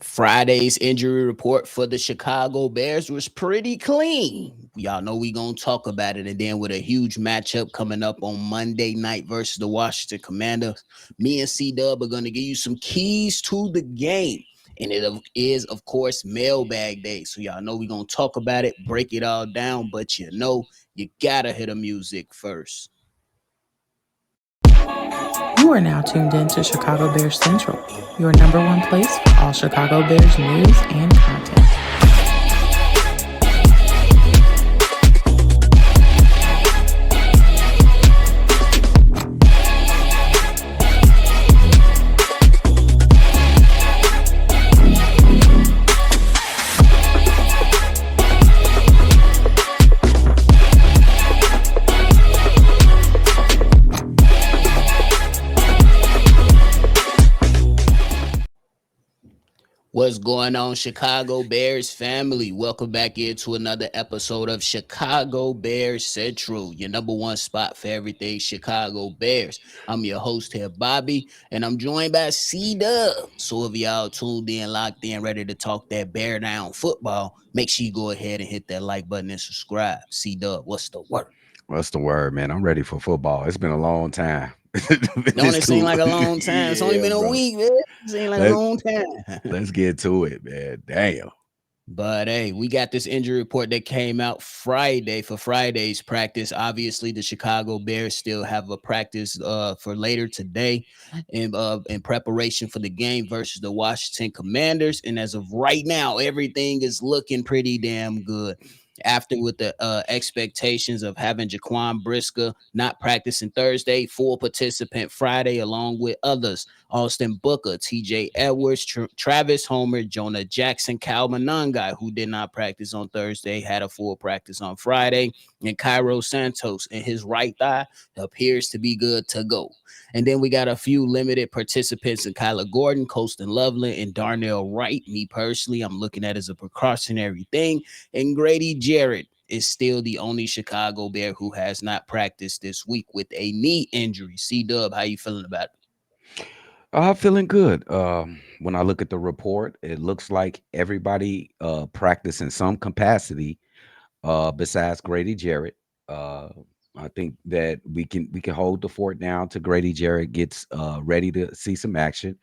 Friday's injury report for the Chicago Bears was pretty clean. Y'all know we gonna talk about it, and then with a huge matchup coming up on Monday night versus the Washington Commanders, me and C-Dubb are gonna give you some keys to the game. And it is, of course, Mailbag Day. So y'all know we gonna talk about it, break it all down, but you gotta hit the music first. You are now tuned in to Chicago Bears Central, your number one place for all Chicago Bears news and content. What's going on, Chicago Bears family? Welcome back into another episode of Chicago Bears Central, your number one spot for everything Chicago Bears. I'm your host here, Bobby, and I'm joined by C-Dubb. So if y'all tuned in, locked in, ready to talk that bear down football, make sure you go ahead and hit that like button and subscribe. C-Dubb, what's the word? What's the word, man? I'm ready for football. It's been a long time. Don't it seem It's like a long time? It's only yeah, been a bro. week, man. It seems like a Let long time. Let's get to it, man. Damn. But hey, we got this injury report that came out Friday for Friday's practice. Obviously, the Chicago Bears still have a practice for later today in preparation for the game versus the Washington Commanders. And as of right now, everything is looking pretty damn good. After with the expectations of having JaQuan Brisker not practicing Thursday, full participant Friday, along with others. Austin Booker, TJ Edwards, Travis Homer, Jonah Jackson, Cal Monangai, who did not practice on Thursday, had a full practice on Friday, and Cairo Santos in his right thigh appears to be good to go. And then we got a few limited participants in Kyler Gordon, Colston Loveland, and Darnell Wright. Me personally, I'm looking at as a precautionary thing. And Grady Jarrett is still the only Chicago Bear who has not practiced this week with a knee injury. C-Dubb, how you feeling about it? Feeling good. When I look at the report, it looks like everybody practiced in some capacity besides Grady Jarrett. Uh, I think that we can hold the fort down till Grady Jarrett gets ready to see some action.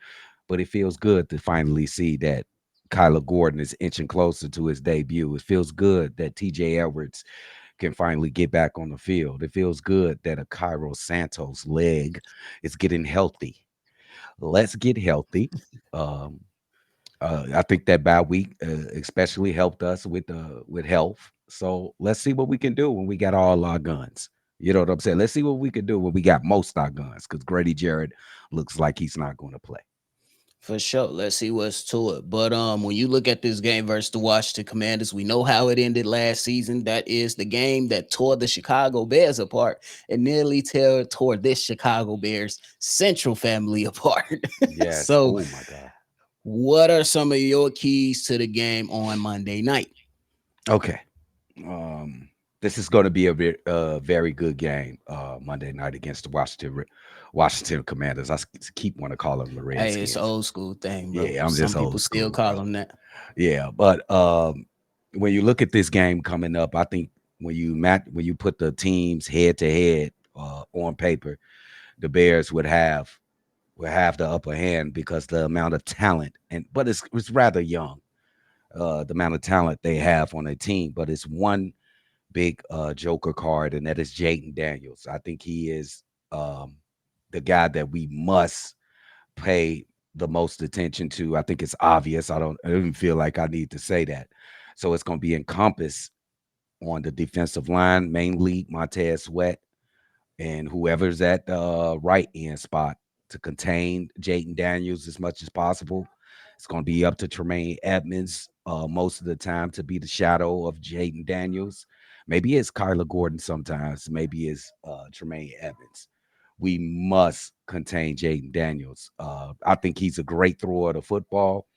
But it feels good to finally see that Kyler Gordon is inching closer to his debut. It feels good that TJ Edwards can finally get back on the field. It feels good that a Cairo Santos leg is getting healthy. Let's get healthy. Um, I think that bye week especially helped us with health. So let's see what we can do when we got all our guns. You know what I'm saying? Let's see what we can do when we got most our guns because Grady Jarrett looks like he's not going to play. For sure. Let's see what's to it. But when you look at this game versus the Washington Commanders, we know how it ended last season. That is the game that tore the Chicago Bears apart and nearly tore this Chicago Bears Central family apart. Yes. So, Oh my God. what are some of your keys to the game on Monday night? Okay. This is going to be a very good game Monday night against the Washington Commanders. Keep want to call them the Hey, it's an Redskins. old school thing, bro. Yeah, I'm Some just people old still school, call bro. them that. Yeah, but when you look at this game coming up, I think when you put the teams head to head on paper, the Bears would have the upper hand because the amount of talent but it's rather young. The amount of talent they have on their team, but it's one big joker card, and that is Jaden Daniels. I think he is um, the guy that we must pay the most attention to. I think it's obvious. I don't even feel like I need to say that. So it's going to be encompassed on the defensive line, mainly Montez Sweat and whoever's at the right end spot to contain Jaden Daniels as much as possible. It's going to be up to Tremaine Edmonds most of the time to be the shadow of Jaden Daniels. Maybe it's Kyler Gordon sometimes. Maybe it's Tremaine Edmonds. We must contain Jaden Daniels. I think he's a great thrower of the football,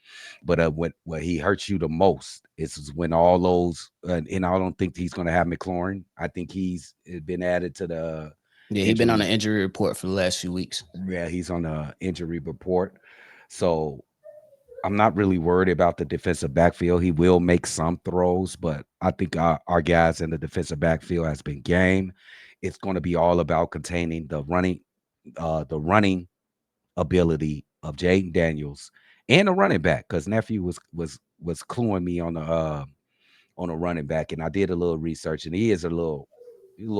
but when he hurts you the most is when all those, and I don't think he's going to have McLaurin. I think he's been added to the Yeah, he been on injury. an injury report for the last few weeks. Yeah, he's on the injury report. So I'm not really worried about the defensive backfield. He will make some throws, but I think our guys in the defensive backfield has been game. It's going to be all about containing the running ability of Jaden Daniels and a running back. Because nephew was cluing me on a running back, and I did a little research, and he is a little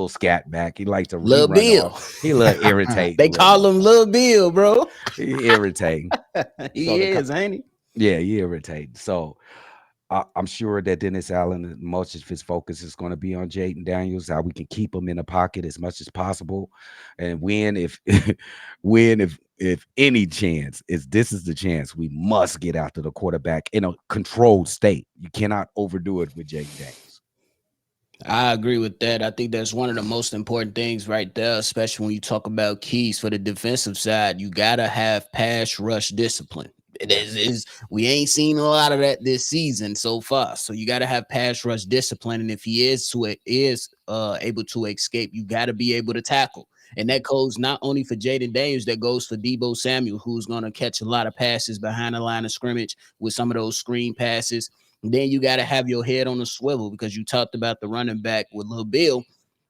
scat back. He Lil run Bill. off. He a little irritating, They little call him motherfucker. Lil Bill, bro. He irritating. So He is, ain't he? yeah, he irritating. So I'm sure that Dennis Allen, most of his focus is going to be on Jaden Daniels, how we can keep him in the pocket as much as possible, and win if win if any chance is this is the chance we must get after the quarterback in a controlled state. You cannot overdo it with Jaden Daniels. I agree with that. I think that's one of the most important things right there, especially when you talk about keys for the defensive side. You gotta have pass rush discipline. It is we ain't seen a lot of that this season so far. So you gotta have pass rush discipline. And if he is able to escape, you gotta be able to tackle. And that goes not only for Jaden Daniels, that goes for Debo Samuel, who's gonna catch a lot of passes behind the line of scrimmage with some of those screen passes. Then you got to have your head on the swivel because you talked about the running back with Lil Bill.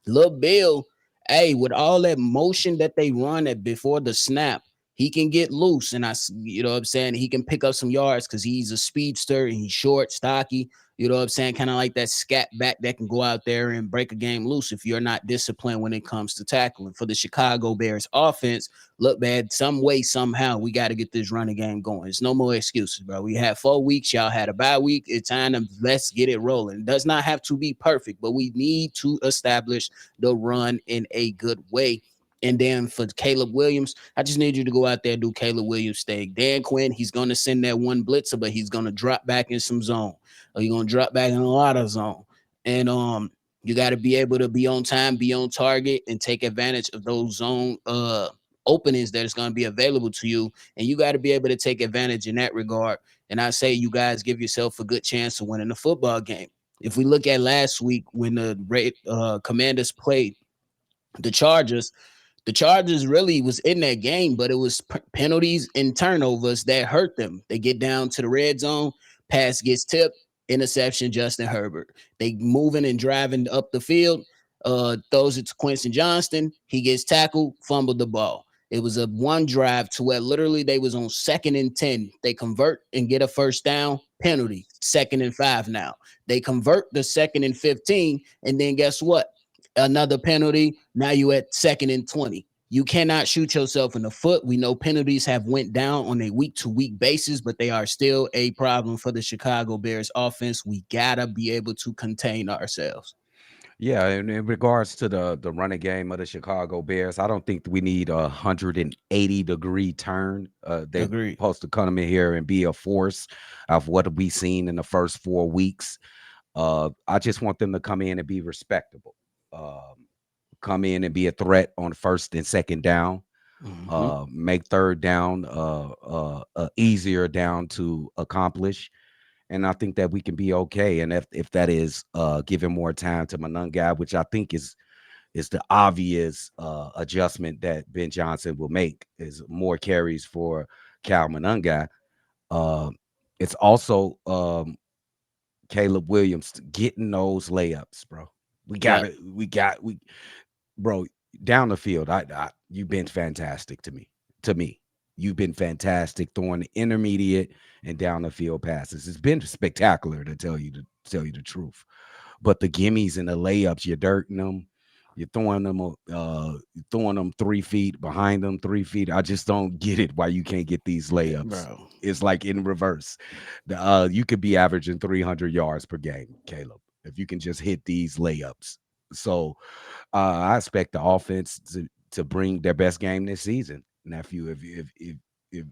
Lil Bill, hey, with all that motion that they run at before the snap, he can get loose. And you know what I'm saying? He can pick up some yards because he's a speedster and he's short, stocky. You know what I'm saying? Kind of like that scat back that can go out there and break a game loose if you're not disciplined when it comes to tackling. For the Chicago Bears offense, look, man, some way, somehow, we got to get this running game going. It's no more excuses, bro. We had 4 weeks. Y'all had a bye week. It's time to let's get it rolling. It does not have to be perfect, but we need to establish the run in a good way. And then for Caleb Williams, I just need you to go out there and do Caleb Williams thing. Dan Quinn, he's going to send that one blitzer, but he's going to drop back in some zone. Or he's going to drop back in a lot of zone. And you got to be able to be on time, be on target, and take advantage of those zone openings that is going to be available to you, and you got to be able to take advantage in that regard. And I say you guys give yourself a good chance of winning the football game. If we look at last week when the Commanders played the Chargers, the Chargers really was in that game, but it was penalties and turnovers that hurt them. They get down to the red zone, pass gets tipped, interception, Justin Herbert. They moving and driving up the field, throws it to Quincy Johnston. He gets tackled, fumbled the ball. It was a one drive to where literally they was on 2nd and 10. They convert and get a first down, penalty, 2nd and 5 now. They convert the 2nd and 15, and then guess what? Another penalty. Now you at 2nd and 20. You cannot shoot yourself in the foot. We know penalties have went down on a week-to-week basis, but they are still a problem for the Chicago Bears offense. We gotta be able to contain ourselves. Yeah, and in regards to the running game of the Chicago Bears, I don't think we need 180-degree turn. They Agreed. supposed to come in here and be a force of what we seen in the first 4 weeks. I just want them to come in and be respectable. Come in and be a threat on first and second down. Mm-hmm. Make third down easier down to accomplish. And I think that we can be okay. And if that is giving more time to Monangai, which I think is the obvious adjustment that Ben Johnson will make, is more carries for Cal Monangai. Uh, it's also Caleb Williams getting those layups, bro. Yeah. We bro, down the field. You've been fantastic to me. To me, you've been fantastic throwing the intermediate and down the field passes. It's been spectacular to tell you the truth. But the gimmies and the layups, you're dirting them. You're throwing them 3 feet behind them, 3 feet. I just don't get it why you can't get these layups. Bro. It's like in reverse. You could be averaging 300 yards per game, Caleb, if you can just hit these layups. So I expect the offense to bring their best game this season, nephew. If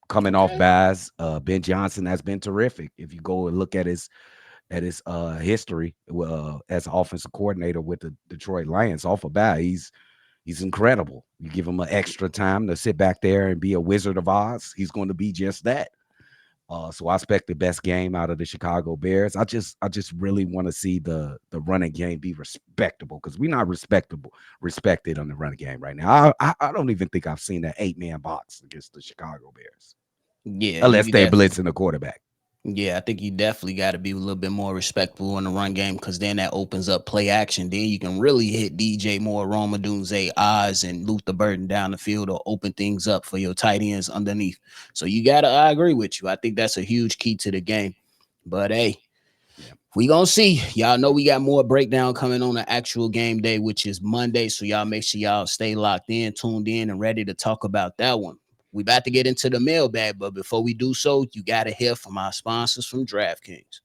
coming off Okay. buys, Ben Johnson has been terrific. If you go and look at his history as offensive coordinator with the Detroit Lions off of bye, he's incredible. You give him an extra time to sit back there and be a Wizard of Oz, he's going to be just that. So I expect the best game out of the Chicago Bears. I just really want to see the running game be respectable because we're not respected on the running game right now. I don't even think I've seen an 8-man box against the Chicago Bears. Yeah, unless you they're definitely. blitzing the quarterback. Yeah, I think you definitely got to be a little bit more respectful in the run game because then that opens up play action. Then you can really hit DJ Moore, Roma Dunze, Oz, and Luther Burden down the field or open things up for your tight ends underneath. So you got to, I agree with you. I think that's a huge key to the game. But hey, Yeah. we gonna see. Y'all know we got more breakdown coming on the actual game day, which is Monday. So y'all make sure y'all stay locked in, tuned in, and ready to talk about that one. We about to get into the mailbag, but before we do so, you gotta hear from our sponsors from DraftKings.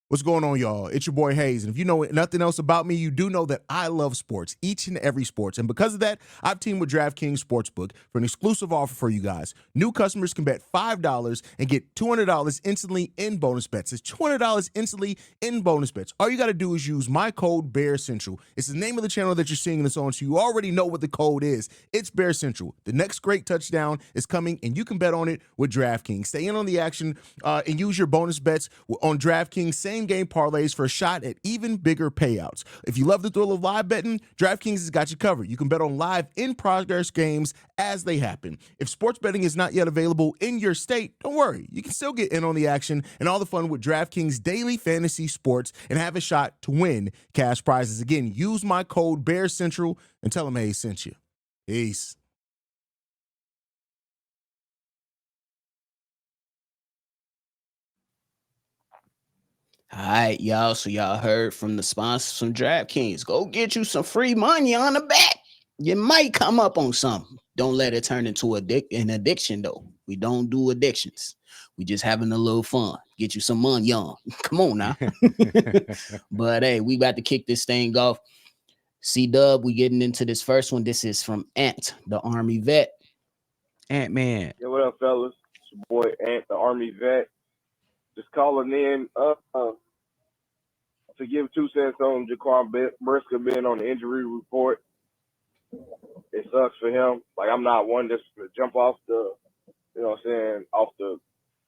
What's going on, y'all? It's your boy Hayes. And if you know nothing else about me, you do know that I love sports, each and every sports. And because of that, I've teamed with DraftKings Sportsbook for an exclusive offer for you guys. New customers can bet $5 and get $200 instantly in bonus bets. It's $200 instantly in bonus bets. All you got to do is use my code Bear Central. It's the name of the channel that you're seeing this on, so you already know what the code is. It's Bear Central. The next great touchdown is coming, and you can bet on it with DraftKings. Stay in on the action and use your bonus bets on DraftKings. Same game parlays for a shot at even bigger payouts. If you love the thrill of live betting, DraftKings has got you covered. You can bet on live in-progress games as they happen. If sports betting is not yet available in your state, don't worry. You can still get in on the action and all the fun with DraftKings Daily Fantasy Sports and have a shot to win cash prizes. Again, use my code BEARCENTRAL and tell them Hayes sent you. Peace. All right, y'all. So y'all heard from the sponsors from DraftKings. Go get you some free money on the bet. You might come up on something. Don't let it turn into an addiction, though. We don't do addictions. We just having a little fun. Get you some money on. Come on now. But hey, we about to kick this thing off. C-Dubb, we getting into this first one. This is from Ant, the Army vet. Ant-Man. Yeah, what up, fellas? It's your boy Ant, the Army vet. Just calling in to give 2 cents on JaQuan Brisker being on the injury report. It sucks for him. Like, I'm not one just to jump off the, off the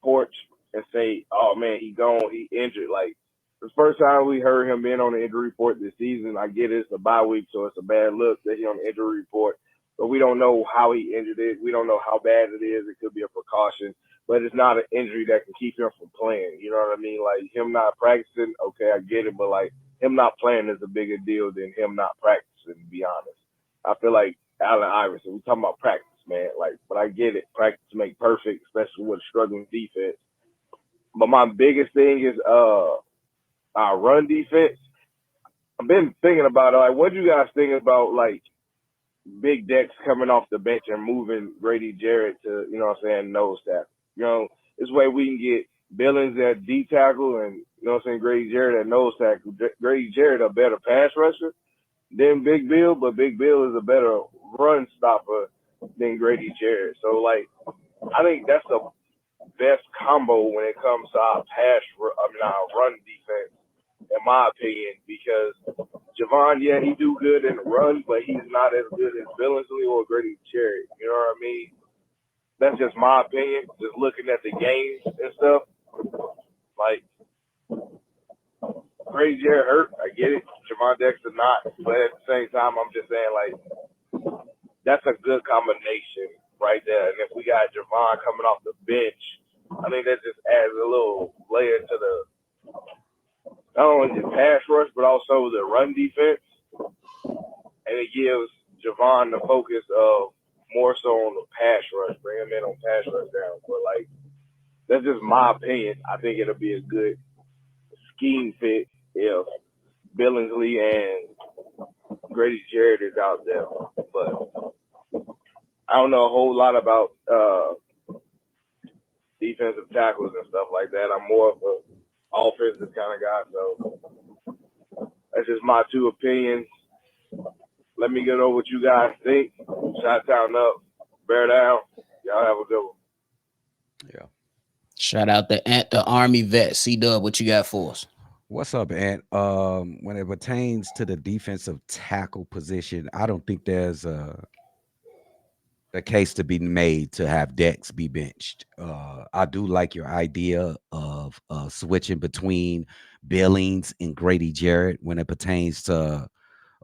porch and say, oh, man, he gone, he injured. Like, the first time we heard him being on the injury report this season, I get it's a bye week, so it's a bad look that he's on the injury report. But we don't know how he injured it. We don't know how bad it is. It could be a precaution. But it's not an injury that can keep him from playing. You know what I mean? Like, him not practicing, okay, I get it. But, like, him not playing is a bigger deal than him not practicing, to be honest. I feel like Allen Iverson, we talking about practice, man. Like, but I get it. Practice make perfect, especially with a struggling defense. But my biggest thing is our run defense. I've been thinking about it. Like, what do you guys think about, like, big decks coming off the bench and moving Grady Jarrett to, nose tackle? This way we can get Billings at D tackle and, Grady Jarrett at nose tackle. Grady Jarrett a better pass rusher than Big Bill, but Big Bill is a better run stopper than Grady Jarrett. So, like, I think that's the best combo when it comes to our our run defense, in my opinion, because Javon, yeah, he do good in the run, but he's not as good as Billingsley or Grady Jarrett. You know what I mean? That's just my opinion, just looking at the games and stuff. Like, Grady Jarrett hurt, I get it. Javon Dexter not, but at the same time, I'm just saying, like, that's a good combination right there. And if we got Javon coming off the bench, I think that just adds a little layer to the not only the pass rush, but also the run defense. And it gives Javon the focus of more so on the pass rush, bring him in on pass rush down. But, like, that's just my opinion. I think it'll be a good scheme fit if Billingsley and Grady Jarrett is out there. But I don't know a whole lot about defensive tackles and stuff like that. I'm more of an offensive kind of guy. So that's just my two opinions. Let me get over what you guys think. Shot town up. Bear down. Y'all have a good one. Yeah. Shout out to Ant, the Army vet. C-Dubb, what you got for us? What's up, Ant? When it pertains to the defensive tackle position, I don't think there's a case to be made to have Dex be benched. I do like your idea of switching between Billings and Grady Jarrett when it pertains to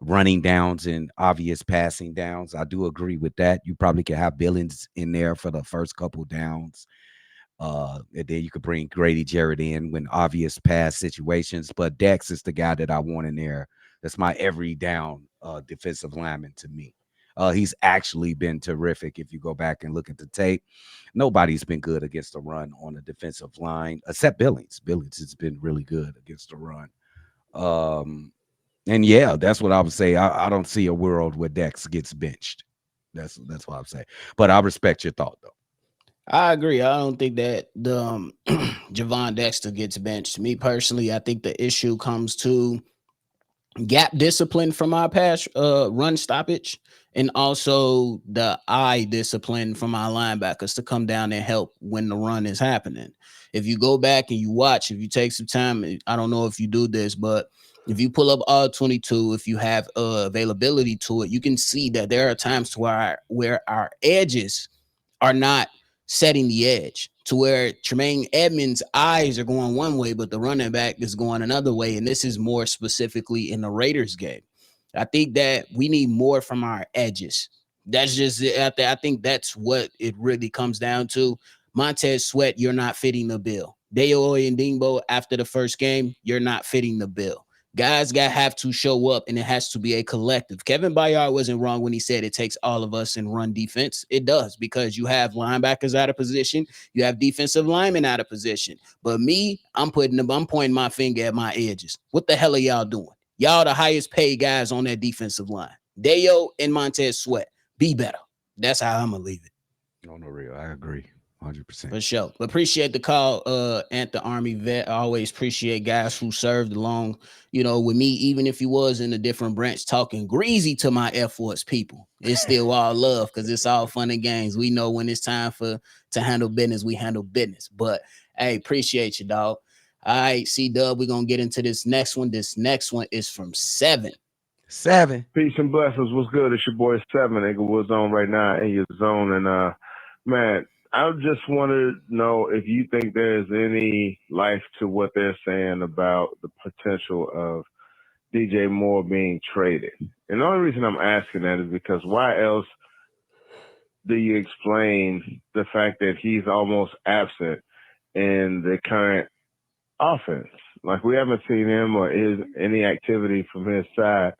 running downs and obvious passing downs. I do agree with that. You probably could have Billings in there for the first couple downs. And then you could bring Grady Jarrett in when obvious pass situations. But Dex is the guy that I want in there. That's my every down defensive lineman to me. He's actually been terrific. If you go back and look at the tape, nobody's been good against the run on the defensive line except Billings. Billings has been really good against the run. And yeah, that's what I would say. I don't see a world where Dex gets benched. That's what I'm saying. But I respect your thought though. I agree. I don't think that the Javon Dexter gets benched. Me personally, I think the issue comes to gap discipline from our pass run stoppage, and also the eye discipline from our linebackers to come down and help when the run is happening. If you go back and you watch, if you take some time, I don't know if you do this, but if you pull up all 22, if you have availability to it, you can see that there are times where our edges are not setting the edge to where Tremaine Edmonds' eyes are going one way, but the running back is going another way. And this is more specifically in the Raiders game. I think that we need more from our edges. That's just it. I think that's what it really comes down to. Montez Sweat, you're not fitting the bill. Dayo and Dingbo, after the first game, you're not fitting the bill. Guys have to show up, and it has to be a collective. Kevin Byard wasn't wrong when he said it takes all of us in run defense. It does, because you have linebackers out of position, you have defensive linemen out of position. But me, I'm pointing my finger at my edges. What the hell are y'all doing? Y'all the highest paid guys on that defensive line. Dayo and Montez Sweat, be better. That's how I'm gonna leave it. On the real, I agree. 100%. For sure. But appreciate the call, at the Army vet. I always appreciate guys who served along, with me, even if he was in a different branch, talking greasy to my Air Force people. It's still all love, because it's all fun and games. We know when it's time to handle business, we handle business. But hey, appreciate you, dog. All right, C-Dubb, we're gonna get into this next one. This next one is from 7. Peace and blessings. What's good? It's your boy 7. Inglewood's on right now in your zone. And man, I just want to know if you think there's any life to what they're saying about the potential of DJ Moore being traded. And the only reason I'm asking that is because why else do you explain the fact that he's almost absent in the current offense? Like, we haven't seen him or any activity from his side,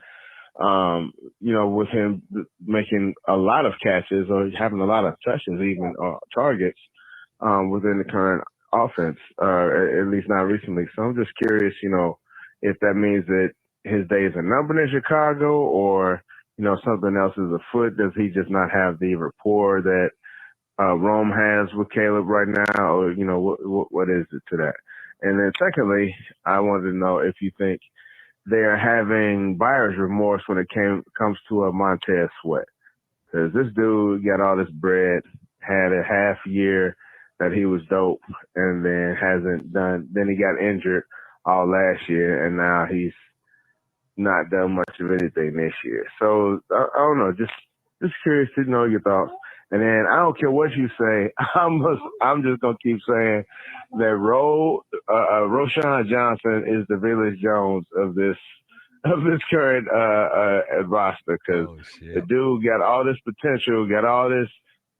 with him making a lot of catches or having a lot of touches, even targets, within the current offense, at least not recently. So I'm just curious, if that means that his days are numbered in Chicago, or, something else is afoot. Does he just not have the rapport that Rome has with Caleb right now? Or, what is it to that? And then secondly, I wanted to know if you think they're having buyer's remorse when it comes to a Montez Sweat. Because this dude got all this bread, had a half year that he was dope, and then hasn't done. Then he got injured all last year, and now he's not done much of anything this year. So I don't know. Just curious to know your thoughts. And then I don't care what you say. I'm just gonna keep saying that Roshan Johnson is the Village Jones of this current roster, because the dude got all this potential, got all this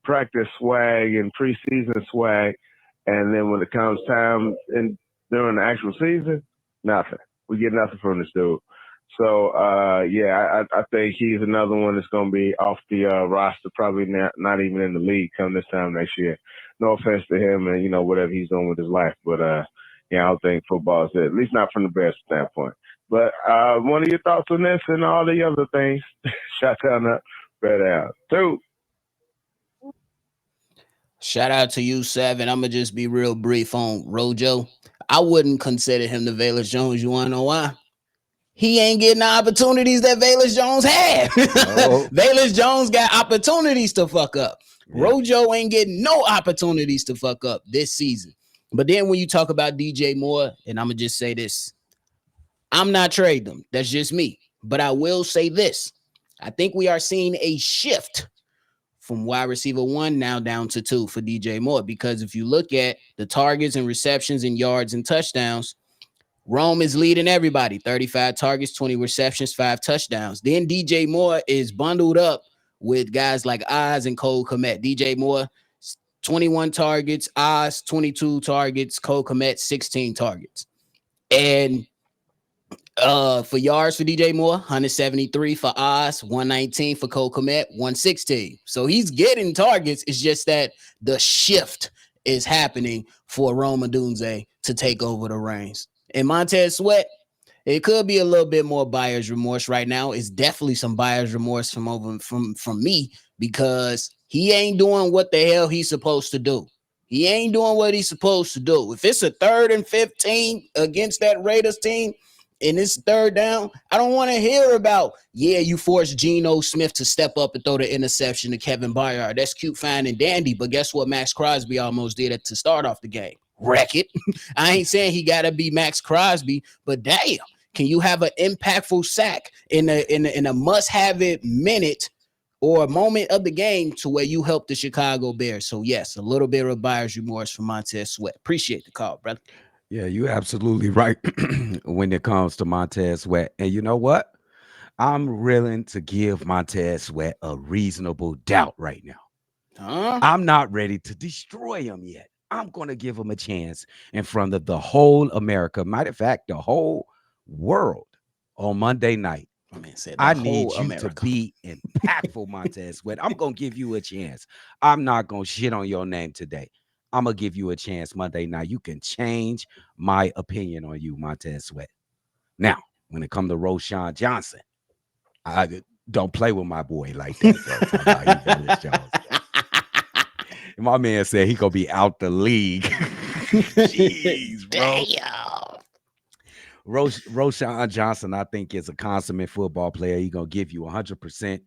practice swag and preseason swag, and then when it comes time during the actual season, nothing. We get nothing from this dude. So, I think he's another one that's going to be off the roster, probably not even in the league come this time next year. No offense to him and, whatever he's doing with his life. But, I don't think football is it, at least not from the Bears standpoint. But one of your thoughts on this and all the other things? Shout out, Red Out. 2. Shout out to you, 7. I'm going to just be real brief on Rojo. I wouldn't consider him the Velus Jones. You want to know why? He ain't getting the opportunities that Velus Jones had. Velus Jones got opportunities to fuck up. Yeah. Rojo ain't getting no opportunities to fuck up this season. But then when you talk about DJ Moore, and I'm going to just say this, I'm not trading him. That's just me. But I will say this. I think we are seeing a shift from wide receiver 1 now down to 2 for DJ Moore. Because if you look at the targets and receptions and yards and touchdowns, Rome is leading everybody, 35 targets, 20 receptions, 5 touchdowns. Then DJ Moore is bundled up with guys like Oz and Cole Kmet. DJ Moore, 21 targets, Oz, 22 targets, Cole Kmet, 16 targets. And for yards for DJ Moore, 173 for Oz, 119 for Cole Kmet, 116. So he's getting targets. It's just that the shift is happening for Rome Odunze to take over the reins. And Montez Sweat, it could be a little bit more buyer's remorse right now. It's definitely some buyer's remorse from me because he ain't doing what the hell he's supposed to do. He ain't doing what he's supposed to do. If it's a 3rd and 15 against that Raiders team and it's 3rd down, I don't want to hear about, you forced Geno Smith to step up and throw the interception to Kevin Byard. That's cute, fine, and dandy. But guess what Max Crosby almost did to start off the game? Wreck it. I ain't saying he got to be Max Crosby, but damn, can you have an impactful sack in a must-have it minute or a moment of the game to where you help the Chicago Bears? So yes, a little bit of buyer's remorse for Montez Sweat. Appreciate the call, brother. Yeah, you're absolutely right when it comes to Montez Sweat. And you know what? I'm willing to give Montez Sweat a reasonable doubt right now. I'm not ready to destroy him yet. I'm going to give him a chance in front of the whole America. Matter of fact, the whole world on Monday night. I need you to be impactful, Montez Sweat. I'm going to give you a chance. I'm not going to shit on your name today. I'm going to give you a chance Monday night. You can change my opinion on you, Montez Sweat. Now, when it comes to Roshan Johnson, I don't play with my boy like that, bro. My man said he gonna be out the league. Jeez, bro. Roshan Johnson, I think, is a consummate football player. He's gonna give you 100%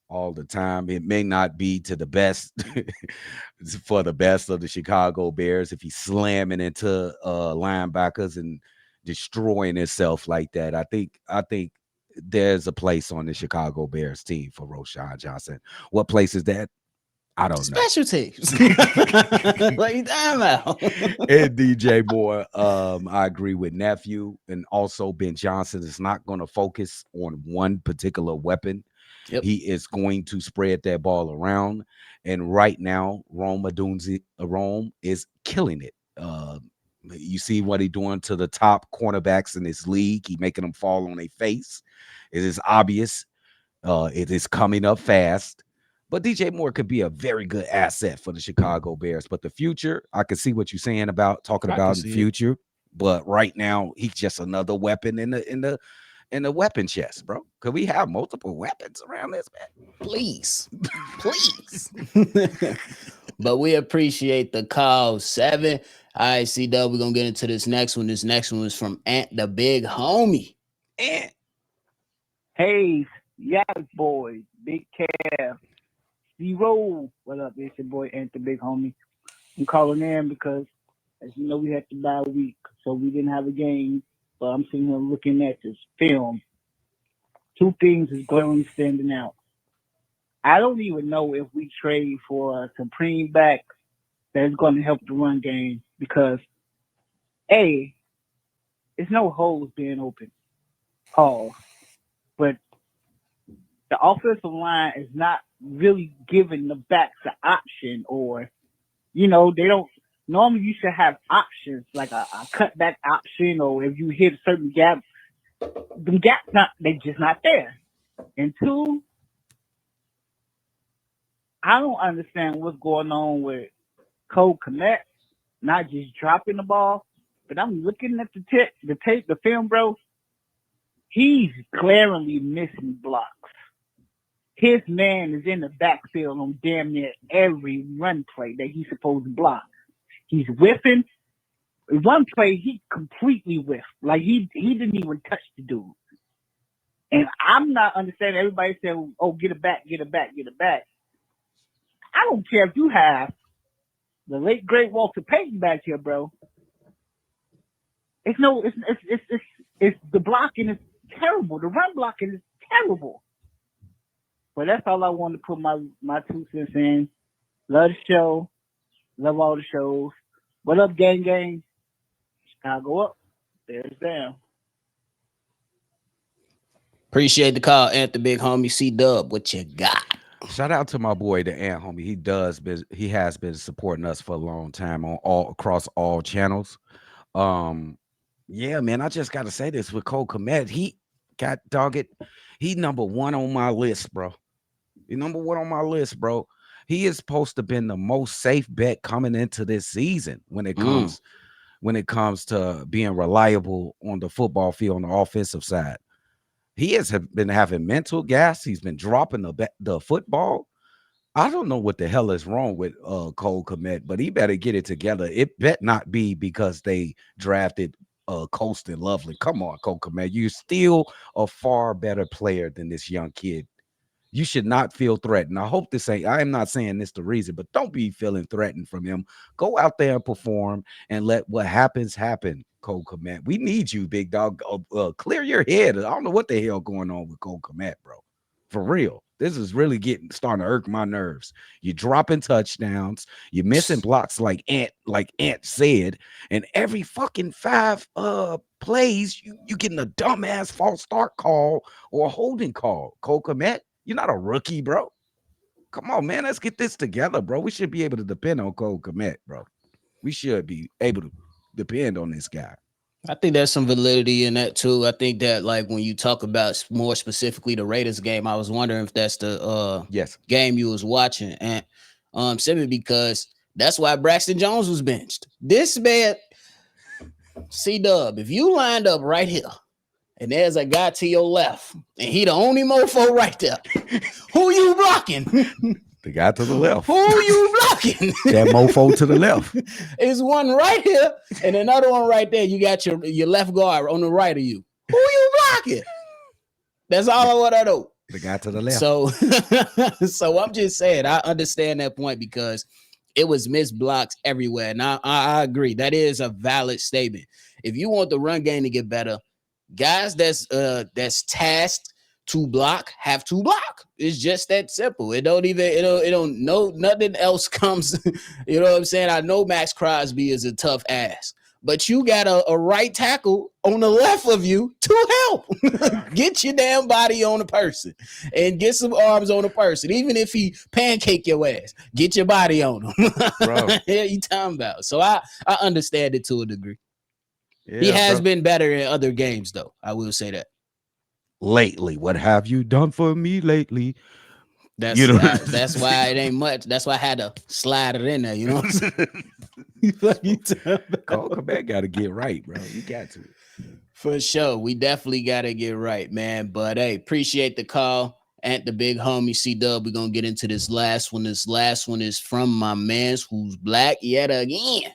all the time. It may not be to the best for the best of the Chicago Bears if he's slamming into linebackers and destroying himself like that. I think there's a place on the Chicago Bears team for Roshan Johnson. What place is that? I don't know. Special teams. What you talking about? And DJ Moore, I agree with Nephew, and also Ben Johnson is not going to focus on one particular weapon. Yep. He is going to spread that ball around. And right now, Rome is killing it. You see what he's doing to the top cornerbacks in this league. He's making them fall on their face. It is obvious. It is coming up fast. But DJ Moore could be a very good asset for the Chicago Bears. But the future, I can see what you're saying about talking about the future. But right now, he's just another weapon in the weapon chest, bro. Could we have multiple weapons around this, man? Please. But we appreciate the call. 7. All right, C-Dubb, we're gonna get into this next one. This next one is from Ant the Big Homie. Ant. Hey, yeah, boy, Big Calf. C-Roll. What up? It's your boy Ant the Big Homie. I'm calling in because, as you know, we had to bye week, so we didn't have a game. But I'm sitting here looking at this film. 2 things is glaringly standing out. I don't even know if we trade for a supreme back that's going to help the run game because, A, there's no holes being open. But the offensive line is not really giving the backs an option, or, they don't. Normally you should have options like a cutback option, or if you hit a certain gap, the gaps they just not there. And 2, I don't understand what's going on with Cole Kmet not just dropping the ball, but I'm looking at the film, bro. He's glaringly missing blocks. His man is in the backfield on damn near every run play that he's supposed to block. He's whiffing. One play, he completely whiffed. Like, he didn't even touch the dude. And I'm not understanding. Everybody said, oh, get it back. I don't care if you have the late, great Walter Payton back here, bro. It's the blocking is terrible. The run blocking is terrible. But that's all I wanted to put my 2 cents in. Love the show. Love all the shows. What up, gang? Chicago up. There's them. Appreciate the call, Ant, the big homie. C-Dubb, what you got? Shout out to my boy, the Ant homie. He has been supporting us for a long time on across all channels. Yeah, man, I just got to say this with Cole Kmet. He got dogged. He number one on my list, bro. He number one on my list, bro. He is supposed to been the most safe bet coming into this season when it comes to being reliable on the football field on the offensive side. He has been having mental gas. He's been dropping the football. I don't know what the hell is wrong with Cole Kmet, but he better get it together. It bet not be because they drafted Coast and Lovely. Come on, Cole Kmet. You're still a far better player than this young kid. You should not feel threatened. I hope I am not saying this the reason, but don't be feeling threatened from him. Go out there and perform and let what happens happen, Cole Kmet. We need you, big dog. Clear your head. I don't know what the hell going on with Cole Kmet, bro. For real. This is really starting to irk my nerves. You're dropping touchdowns, you're missing blocks like Ant said, and every fucking 5 plays, you getting a dumbass false start call or a holding call. Cole Kmet, you're not a rookie, bro. Come on, man. Let's get this together, bro. We should be able to depend on Cole Kmet, bro. We should be able to depend on this guy. I think there's some validity in that too. I think that like when you talk about more specifically the Raiders game, I was wondering if that's the game you was watching, and simply because that's why Braxton Jones was benched. This man, C-Dubb, if you lined up right here and there's a guy to your left and he the only mofo right there, who you blocking? The guy to the left. Who you blocking? That mofo to the left. Is one right here and another one right there. You got your left guard on the right of you. Who you blocking? That's all I want to know. The guy to the left. So I'm just saying, I understand that point because it was missed blocks everywhere. And I agree. That is a valid statement. If you want the run game to get better, guys that's tasked to block have to block. It's just that simple. It don't nothing else comes. You know what I'm saying? I know Max Crosby is a tough ass, but you got a right tackle on the left of you to help. Get your damn body on the person and get some arms on the person. Even if he pancake your ass, get your body on him. Bro. Yeah, you talking about. So I understand it to a degree. Yeah, he has been better in other games, though. I will say that. Lately, what have you done for me lately? That's why it ain't much. That's why I had to slide it in there. You know what I'm saying? Cole Kmet got to get right, bro. You got to. For sure. We definitely got to get right, man. But hey, appreciate the call. And the big homie C-Dubb. We're going to get into this last one. This last one is from my mans who's black yet again.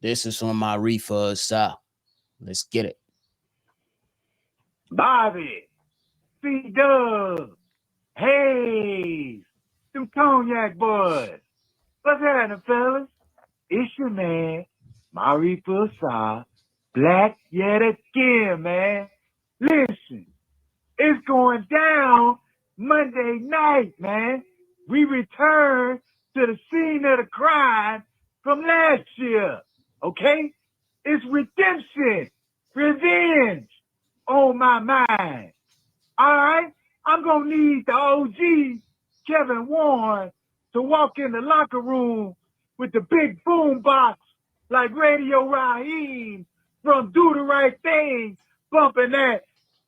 This is from my reefer style. Let's get it. Bobby, C-Dubb, hey, them cognac boys. What's happening, fellas? It's your man, Mauricio Sa, black yet again, man. Listen, it's going down Monday night, man. We return to the scene of the crime from last year, okay? It's redemption, revenge on my mind. All right? I'm going to need the OG, Kevin Warren, to walk in the locker room with the big boom box like Radio Raheem from Do the Right Thing, bumping that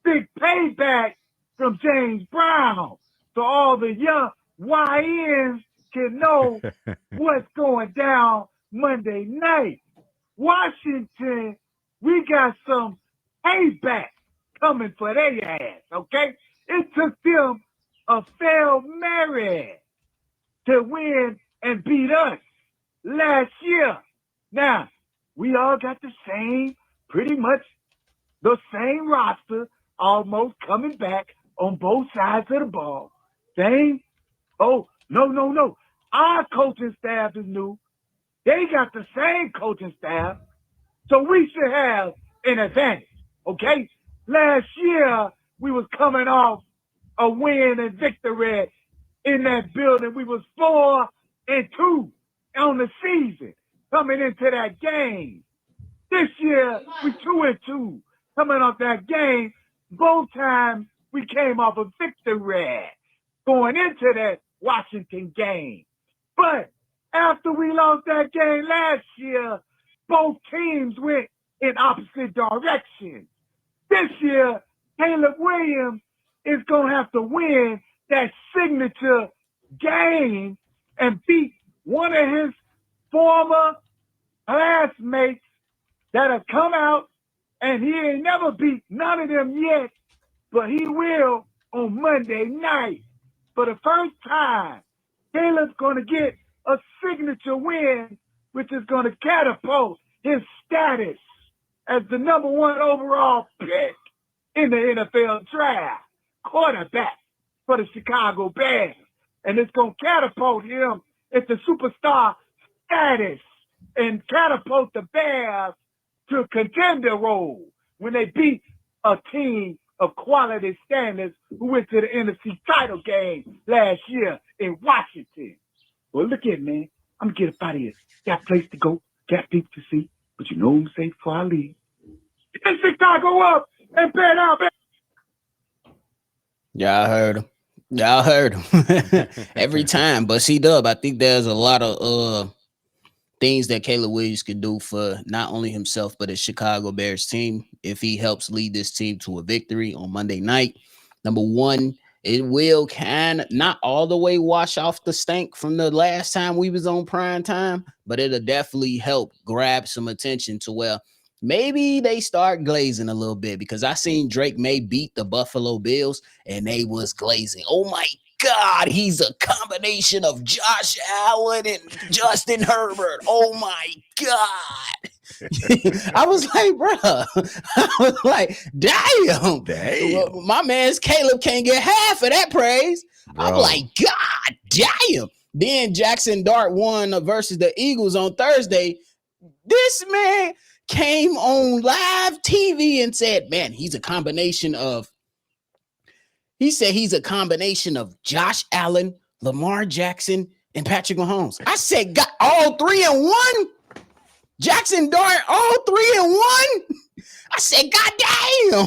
big payback from James Brown so all the young YNs can know what's going down Monday night. Washington, we got some payback coming for their ass, okay? It took them a failed marriage to win and beat us last year. Now, we all got pretty much the same roster, almost coming back on both sides of the ball. No. Our coaching staff is new. They got the same coaching staff, so we should have an advantage, okay? Last year, we was coming off a win and victory in that building. We was 4-2 on the season coming into that game. This year, we 2-2. Coming off that game, both times we came off a victory going into that Washington game. But after we lost that game last year, both teams went in opposite directions. This year, Caleb Williams is going to have to win that signature game and beat one of his former classmates that have come out, and he ain't never beat none of them yet, but he will on Monday night. For the first time, Caleb's going to get a signature win, which is going to catapult his status as the number 1 overall pick in the NFL draft, quarterback for the Chicago Bears. And it's going to catapult him into superstar status and catapult the Bears to a contender role when they beat a team of quality standards who went to the NFC title game last year in Washington. Well, look at man. I'm going to get up out of here. Got a place to go, got people to see. But you know what I'm saying before I leave? Get Chicago up and bet out. Y'all heard him. Y'all heard him every time. But C-Dubb, I think there's a lot of things that Caleb Williams could do for not only himself but his Chicago Bears team if he helps lead this team to a victory on Monday night. Number one, it will not all the way wash off the stank from the last time we was on prime time, but it'll definitely help grab some attention to where maybe they start glazing a little bit, because I seen Drake May beat the Buffalo Bills and they was glazing. Oh my God, he's a combination of Josh Allen and Justin Herbert. Oh my God. I was like, bro, I was like, damn. Well, my man's Caleb can't get half of that praise. Bro. I'm like, God damn. Then Jackson Dart won versus the Eagles on Thursday. This man came on live TV and said, man, he's a combination of Josh Allen, Lamar Jackson, and Patrick Mahomes. I said, got all 3 in 1? Jackson Dart, all 3 in 1? I said, God damn.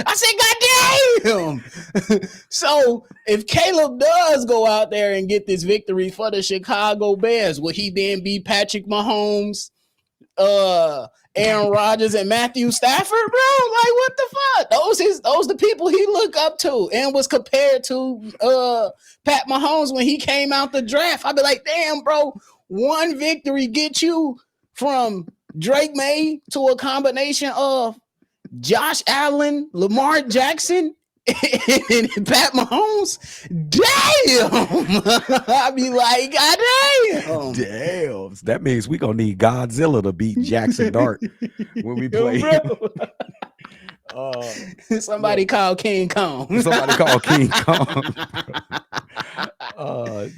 I said, God damn. So if Caleb does go out there and get this victory for the Chicago Bears, will he then be Patrick Mahomes, Aaron Rodgers, and Matthew Stafford, bro? Like, what the fuck? Those the people he look up to and was compared to Pat Mahomes when he came out the draft. I'd be like, damn, bro, one victory gets you from Drake May to a combination of Josh Allen, Lamar Jackson, and Pat Mahomes. Damn. I'd be like, God damn. Damn. That means we're going to need Godzilla to beat Jackson Dart when we play. Somebody call King Kong. Somebody call King Kong.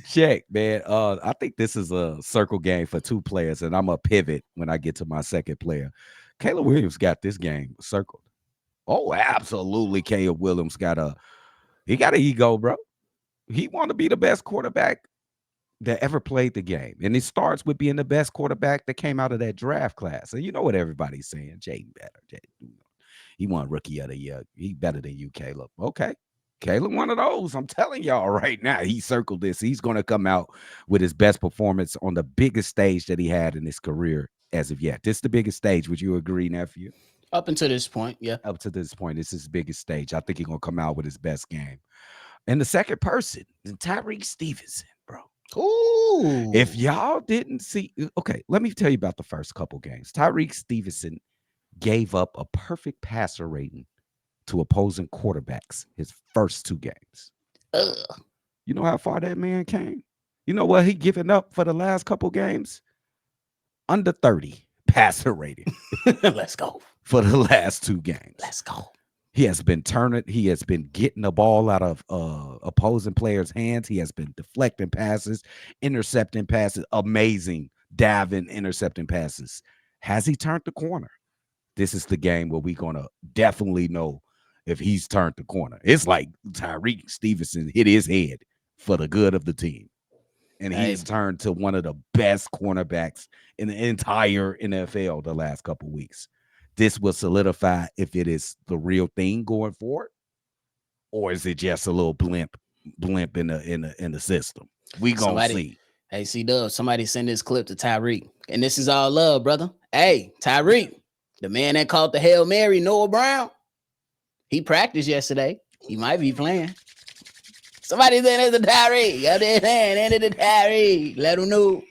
Check, man. I think this is a circle game for 2 players, and I'm going to pivot when I get to my second player. Caleb Williams got this game circled. Oh, absolutely. Caleb Williams got an ego, bro. He want to be the best quarterback that ever played the game. And it starts with being the best quarterback that came out of that draft class. And you know what everybody's saying? Jaden better. He won Rookie of the Year. He better than you, Caleb. Okay. Caleb, one of those. I'm telling y'all right now, he circled this. He's going to come out with his best performance on the biggest stage that he had in his career as of yet. This is the biggest stage. Would you agree, nephew? Up until this point, yeah. Up to this point, this is his biggest stage. I think he's going to come out with his best game. And the second person, Tyreek Stevenson, bro. Ooh. If y'all didn't see, okay, let me tell you about the first couple games. Tyreek Stevenson gave up a perfect passer rating to opposing quarterbacks his first 2 games. You know how far that man came? You know what he given up for the last couple games? Under 30 passer rating. Let's go. For the last 2 games. Let's go. He has been getting the ball out of opposing players' hands. He has been deflecting passes, intercepting passes, amazing diving, intercepting passes. Has he turned the corner? This is the game where we're going to definitely know if he's turned the corner. It's like Tyreek Stevenson hit his head for the good of the team. and Hey. he's turned to one of the best cornerbacks in the entire NFL the last couple weeks. This will solidify if it is the real thing going forward, or is it just a little blimp in the system? We gonna see. Hey, C-Dubb, somebody send this clip to Tyreek. And this is all love, brother. Hey, Tyreek, the man that caught the Hail Mary, Noah Brown, he practiced yesterday. He might be playing. Somebody send it to Tyreek. Out there saying, send it to Tyreek. Let him know.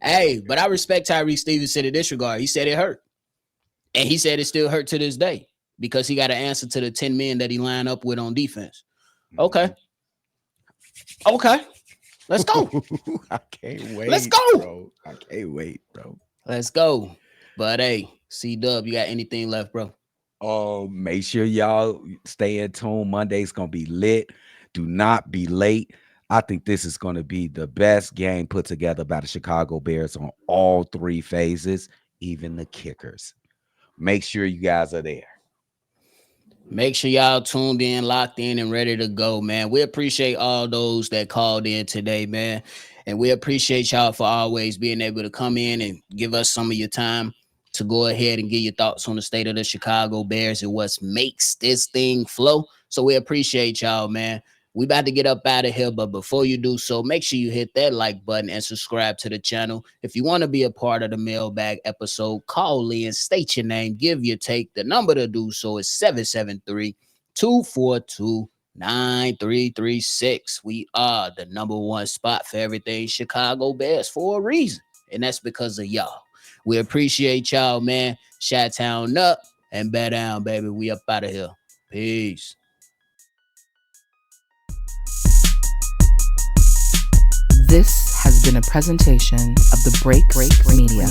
Hey, but I respect Tyreek Stevenson in this regard. He said it hurt. And he said it still hurt to this day because he got an answer to the 10 men that he lined up with on defense. Okay. Let's go. I can't wait. Let's go. Bro. I can't wait, bro. Let's go. But hey, C-Dubb, you got anything left, bro? Make sure y'all stay in tune. Monday's gonna be lit. Do not be late. I think this is gonna be the best game put together by the Chicago Bears on all three phases, even the kickers. Make sure you guys are there. Make sure y'all tuned in, locked in, and ready to go, man. We appreciate all those that called in today, man. And we appreciate y'all for always being able to come in and give us some of your time to go ahead and get your thoughts on the state of the Chicago Bears and what makes this thing flow. So we appreciate y'all, man. We about to get up out of here, but before you do so, make sure you hit that like button and subscribe to the channel. If you want to be a part of the Mailbag episode, call in, state your name, give your take. The number to do so is 773-242-9336. We are the number one spot for everything Chicago Bears for a reason, and that's because of y'all. We appreciate y'all, man. Chi-Town up and bet down, baby. We up out of here. Peace. This has been a presentation of the Break Media.